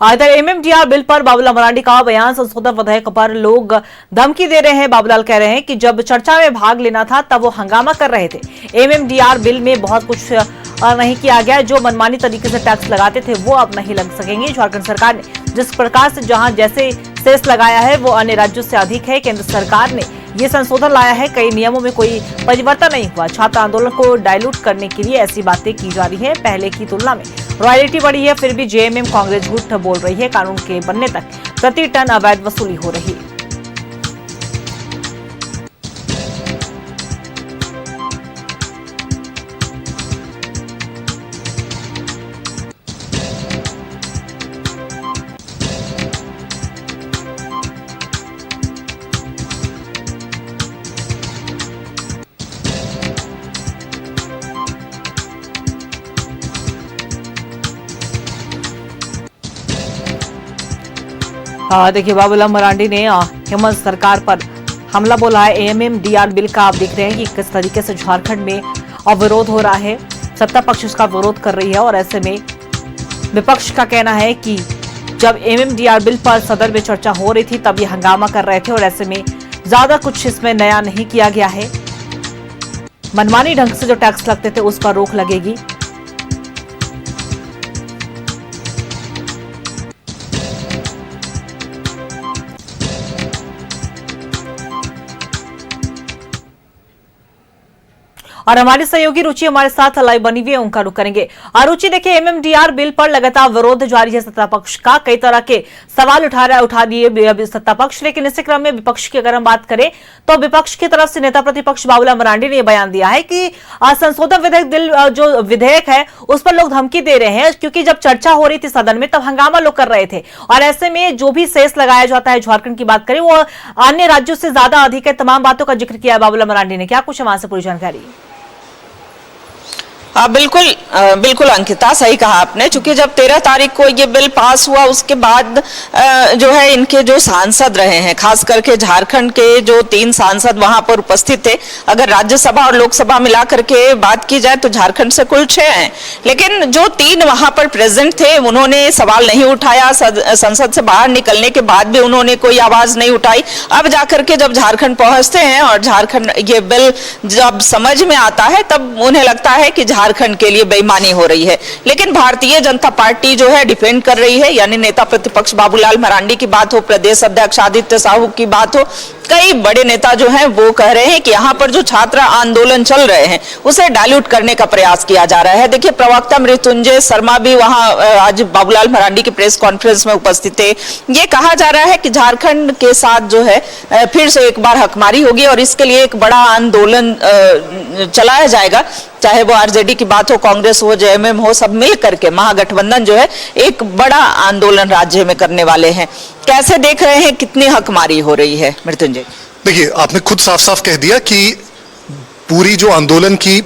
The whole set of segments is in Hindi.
इधर एमएमडीआर बिल पर बाबूलाल मरांडी का बयान। संशोधन विधेयक पर लोग धमकी दे रहे हैं। बाबूलाल कह रहे हैं कि जब चर्चा में भाग लेना था तब वो हंगामा कर रहे थे। एमएमडीआर बिल में बहुत कुछ नहीं किया गया। जो मनमानी तरीके से टैक्स लगाते थे वो अब नहीं लग सकेंगे। झारखंड सरकार ने जिस प्रकार से जहां जैसे सेस लगाया है वो अन्य राज्यों से अधिक है। केंद्र सरकार ने ये संशोधन लाया है, कई नियमों में कोई परिवर्तन नहीं हुआ। छात्र आंदोलन को डाइल्यूट करने के लिए ऐसी बातें की जा रही है। पहले की तुलना में रॉयल्टी बढ़ी है, फिर भी जेएमएम कांग्रेस झूठ बोल रही है। कानून के बनने तक प्रति टन अवैध वसूली हो रही है। देखिए, बाबूलाल मरांडी ने हेमंत सरकार पर हमला बोला है। एमएमडीआर बिल का आप देख रहे हैं कि किस तरीके से झारखंड में अविरोध हो रहा है। सत्ता पक्ष इसका विरोध कर रही है और ऐसे में विपक्ष का कहना है कि जब एमएमडीआर बिल पर सदन में चर्चा हो रही थी तब ये हंगामा कर रहे थे और ऐसे में ज्यादा कुछ इसमें नया नहीं किया गया है। मनमानी ढंग से जो टैक्स लगते थे उस पर रोक लगेगी। और हमारे सहयोगी रुचि हमारे साथ लाइव बनी हुई है, उनका रुख करेंगे। रुचि, देखिए, एमएमडीआर बिल पर लगातार विरोध जारी है सत्ता पक्ष का। कई तरह के सवाल उठा दिए सत्ता पक्ष, लेकिन इसी क्रम में विपक्ष की अगर हम बात करें तो विपक्ष की तरफ से नेता प्रतिपक्ष बाबूलाल मरांडी ने बयान दिया है कि संशोधन जो विधेयक है उस पर लोग धमकी दे रहे हैं, क्योंकि जब चर्चा हो रही थी सदन में तब हंगामा लोग कर रहे थे और ऐसे में जो भी सेस लगाया जाता है, झारखंड की बात करें, वो अन्य राज्यों से ज्यादा अधिक है। तमाम बातों का जिक्र किया है बाबूलाल मरांडी ने। क्या कुछ है वहां से पूरी जानकारी? बिल्कुल अंकिता, सही कहा आपने। चूंकि जब 13 तारीख को ये बिल पास हुआ उसके बाद जो है इनके जो सांसद रहे हैं, खास करके झारखंड के जो 3 सांसद वहां पर उपस्थित थे, अगर राज्यसभा और लोकसभा मिलाकर के बात की जाए तो झारखंड से कुल 6 हैं, लेकिन जो 3 वहां पर प्रेजेंट थे उन्होंने सवाल नहीं उठाया। संसद से बाहर निकलने के बाद भी उन्होंने कोई आवाज नहीं उठाई। अब जाकर के जब झारखंड पहुंचते हैं और झारखंड ये बिल जब समझ में आता है तब उन्हें लगता है कि झारखंड के लिए बेईमानी हो रही है। लेकिन भारतीय जनता पार्टी जो है डिफेंड कर रही है, यानी नेता प्रतिपक्ष बाबूलाल मरांडी की बात हो, प्रदेश अध्यक्ष आदित्य साहू की बात हो, कई बड़े नेता जो हैं वो कह रहे हैं कि यहाँ पर जो छात्र आंदोलन चल रहे हैं उसे डाइल्यूट करने का प्रयास किया जा रहा है। देखिए, प्रवक्ता मृत्युंजय शर्मा भी वहां आज बाबूलाल मरांडी की प्रेस कॉन्फ्रेंस में उपस्थित थे। ये कहा जा रहा है कि झारखंड के साथ जो है फिर से एक बार हकमारी होगी और इसके लिए एक बड़ा आंदोलन चलाया जाएगा, चाहे वो आरजेडी की बात हो, कांग्रेस हो, जेएमएम हो, सब मिल करके महागठबंधन जो है एक बड़ा आंदोलन राज्य में करने वाले हैं। कैसे देख रहे हैं, कितनी हकमारी हो रही है मृत्युंजय? देखिए, आपने खुद साफ साफ कह दिया कि पूरी जो आंदोलन की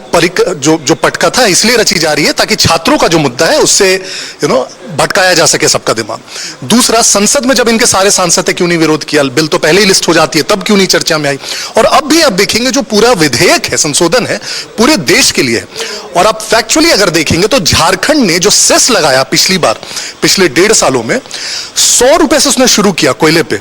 जो पटकथा इसलिए रची जा रही है ताकि छात्रों का जो मुद्दा है उससे भटकाया जा सके सबका दिमाग। दूसरा, संसद में जब इनके सारे सांसद थे क्यों नहीं विरोध किया? बिल तो पहले ही लिस्ट हो जाती है, तब क्यों नहीं चर्चा में आई? और अब भी आप देखेंगे जो पूरा विधेयक है, संशोधन है, पूरे देश के लिए है। और आप फैक्चुअली अगर देखेंगे तो झारखंड ने जो सेस लगाया पिछली बार, पिछले 1.5 सालों में 100 रुपए से उसने शुरू किया कोयले पे,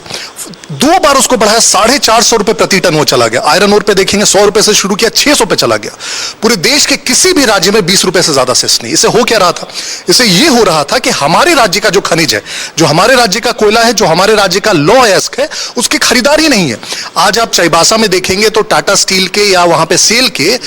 2 बार उसको बढ़ाया, 450 रुपए प्रति टन वो चला गया। आयरन ओर पे देखेंगे 100 रुपए से शुरू किया, 600 पे चला गया। पूरे देश के किसी भी राज्य में 20 रुपए से ज्यादा सेस नहीं। इसे हो क्या रहा था? इसे ये हो रहा था कि हमारे राज्य का जो खनिज है, जो हमारे राज्य का कोयला है, जो हमारे राज्य का लौ अयस्क है, उसकी खरीदार ही नहीं है। आज आप चाईबासा में देखेंगे तो टाटा स्टील के या वहां पे सेल के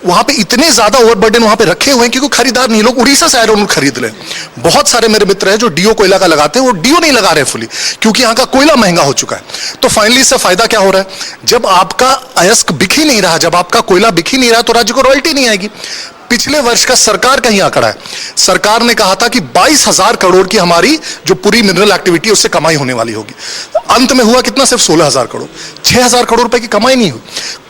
वहां पे इतने ज्यादा ओवरबर्डन वहां पे रखे हुए हैं क्योंकि खरीदार नहीं। लोग उड़ीसा से आयरन खरीद रहे हैं। बहुत सारे मेरे मित्र हैं जो डीओ कोयला का लगाते हैं, वो डीओ नहीं लगा रहे फुली क्योंकि यहाँ का कोयला महंगा हो चुका है। तो फाइनली इससे फायदा क्या हो रहा है? जब आपका अयस्क बिक ही नहीं रहा, जब आपका कोयला बिक ही नहीं रहा तो राज्य को रॉयल्टी नहीं आएगी। पिछले वर्ष का सरकार का ही आंकड़ा है, सरकार ने कहा था कि 22,000 करोड़ की हमारी जो पूरी मिनरल एक्टिविटी उससे कमाई होने वाली होगी। अंत में हुआ कितना? सिर्फ 16,000 करोड़, 6,000 करोड़ रुपए की कमाई नहीं हुई।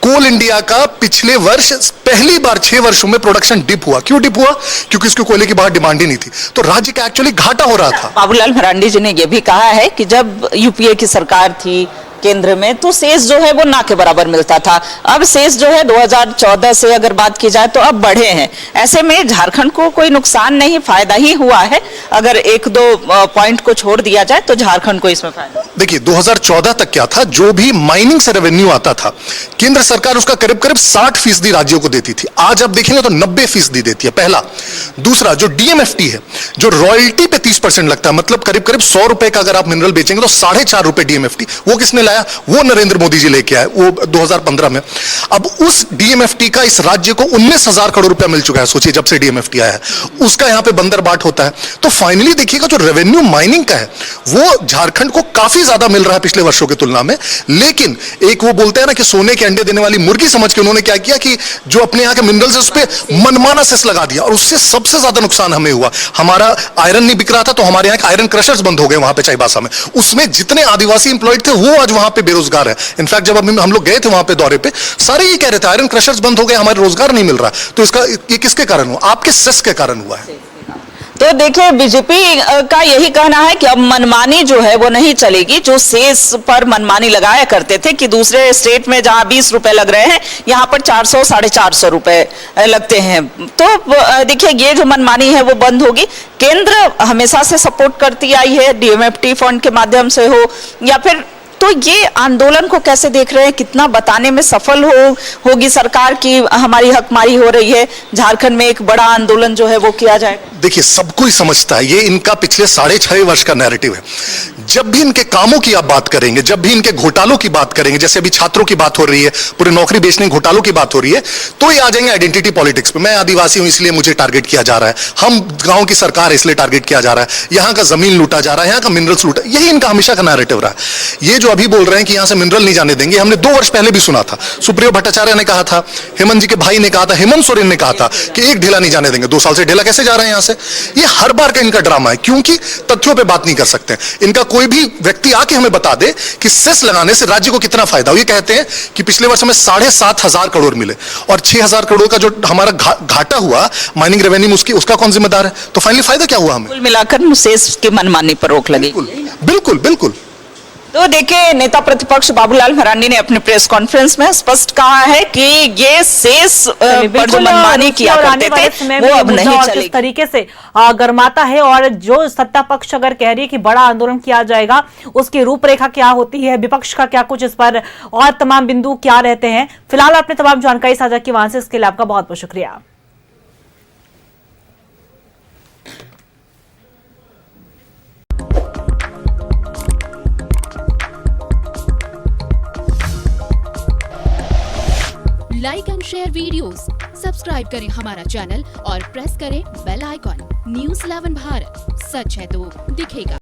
कोल इंडिया का पिछले वर्ष पहली बार 6 वर्षों में प्रोडक्शन डिप हुआ। क्यों डिप हुआ? क्योंकि इसके कोयले की बाहर डिमांड ही नहीं थी, तो राज्य का एक्चुअली घाटा हो रहा था। बाबूलाल मरांडी जी ने यह भी कहा है कि जब यूपीए की सरकार थी केंद्र में, तो सेस जो है वो ना के बराबर मिलता था। अब सेस जो है 2014 से अगर बात की जाए तो अब बढ़े हैं। ऐसे में झारखंड को कोई नुकसान नहीं, फायदा ही हुआ है। अगर एक दो पॉइंट को छोड़ दिया जाए तो झारखंड को इसमें फायदा। देखिए 2014 तक क्या था, जो भी माइनिंग से रेवेन्यू आता था केंद्र सरकार उसका करीब करीब 60% राज्यों को देती थी। आज आप देखेंगे तो 90% देती है, पहला। दूसरा, जो डीएमएफटी है, जो रॉयल्टी पे 30% लगता है, मतलब करीब करीब 100 रुपए का अगर आप मिनरल बेचेंगे तो 4.5 रुपए डीएमएफटी। वो किसने लाया? वो नरेंद्र मोदी जी लेके आए, वो 2015 में। अब उस डीएमएफटी का इस राज्य को 19,000 करोड़ रुपया मिल चुका है। सोचिए, जब से डीएमएफटी आया है, उसका यहां पे बंदर बाट होता है। तो फाइनली देखिएगा जो रेवेन्यू माइनिंग का है वो झारखंड को काफी ज्यादा मिल रहा है पिछले वर्षों की तुलना में। लेकिन एक वो बोलते हैं ना कि सोने के अंडे देने वाली मुर्गी समझ के उन्होंने क्या किया कि जो अपने यहां के मिनरल्स है उस पर मनमाना सेस लगा दिया, और उससे सबसे ज्यादा नुकसान हमें हुआ। हमारा आयरन नहीं बिक रहा था तो हमारे यहाँ आयरन क्रशर्स बंद हो गए वहां पे चाईबासा में। उसमें जितने आदिवासी इंप्लॉयड थे वो आज वहां पे बेरोजगार है। इनफैक्ट जब हम लोग गए थे वहां पे दौरे पे, सारे ये कह रहे थे आयरन क्रशर्स बंद हो गए, हमारे रोजगार नहीं मिल रहा। तो इसका ये किसके कारण हुआ? आपके सेस के कारण हुआ है। तो देखिए, बीजेपी का यही कहना है कि अब मनमानी जो है वो नहीं चलेगी। जो सेस पर मनमानी लगाया करते थे कि दूसरे स्टेट में जहां 20 रुपए लग रहे हैं, यहां पर 400 450 रुपए लगते हैं। तो देखिए, ये जो मनमानी है वो बंद होगी। केंद्र हमेशा से सपोर्ट करती आई है, डीएमएफटी फंड के माध्यम से हो या फिर, तो ये आंदोलन को कैसे देख रहे हैं? कितना बताने में सफल होगी सरकार की हमारी हकमारी हो रही है, झारखंड में एक बड़ा आंदोलन जो है वो किया जाए? देखिए, सब कोई समझता है ये इनका पिछले 6.5 वर्ष का नैरेटिव है। जब भी इनके कामों की आप बात करेंगे, जब भी इनके घोटालों की बात करेंगे, जैसे अभी छात्रों की बात हो रही है, पूरे नौकरी बेचने के घोटालों की बात हो रही है, तो ये आ जाएंगे आइडेंटिटी पॉलिटिक्स पे। मैं आदिवासी हूं इसलिए मुझे टारगेट किया जा रहा है, हम गांव की सरकार है इसलिए टारगेट किया जा रहा है, यहां का जमीन लूटा जा रहा है, यहां का मिनरल्स लूटा, यही इनका हमेशा का नैरेटिव रहा है। ये जो अभी बोल रहे हैं कि यहां से मिनरल नहीं जाने देंगे, हमने 2 वर्ष पहले भी सुना था। सुप्रियो भट्टाचार्य ने कहा था, हेमंत जी के भाई ने कहा था, हेमंत सोरेन ने कहा था कि एक ढेला नहीं जाने देंगे। 2 साल से ढेला कैसे जा रहे हैं यहां से? ये हर बार का इनका ड्रामा है, क्योंकि तथ्यों पे बात नहीं कर सकते। इनका कोई भी व्यक्ति आके हमें बता दे कि सेस लगाने से राज्य को कितना फायदा हो। ये कहते हैं कि पिछले वर्ष में 7,500 करोड़ मिले और 6,000 करोड़ का जो हमारा घाटा हुआ माइनिंग रेवेन्यू, उसका कौन जिम्मेदार है? तो फाइनली फायदा क्या हुआ हमें? कुल मिलाकर सेस की मनमानी पर रोक लगी। बिल्कुल बिल्कुल। तो देखिए, नेता प्रतिपक्ष बाबूलाल मरांडी ने अपने प्रेस कॉन्फ्रेंस में स्पष्ट कहा है कि ये सेस पर जो मनमानी किया करते थे वो अब नहीं चलेगी। किस तरीके से गरमाता है और जो सत्ता पक्ष अगर कह रही है कि बड़ा आंदोलन किया जाएगा, उसकी रूपरेखा क्या होती है, विपक्ष का क्या कुछ इस पर और तमाम बिंदु क्या रहते हैं। फिलहाल आपने तमाम जानकारी साझा की वहां से, इसके लिए आपका बहुत बहुत शुक्रिया। Like and share videos, subscribe करें हमारा चैनल और प्रेस करें बेल आइकॉन। न्यूज़ 11 भारत, सच है तो दिखेगा।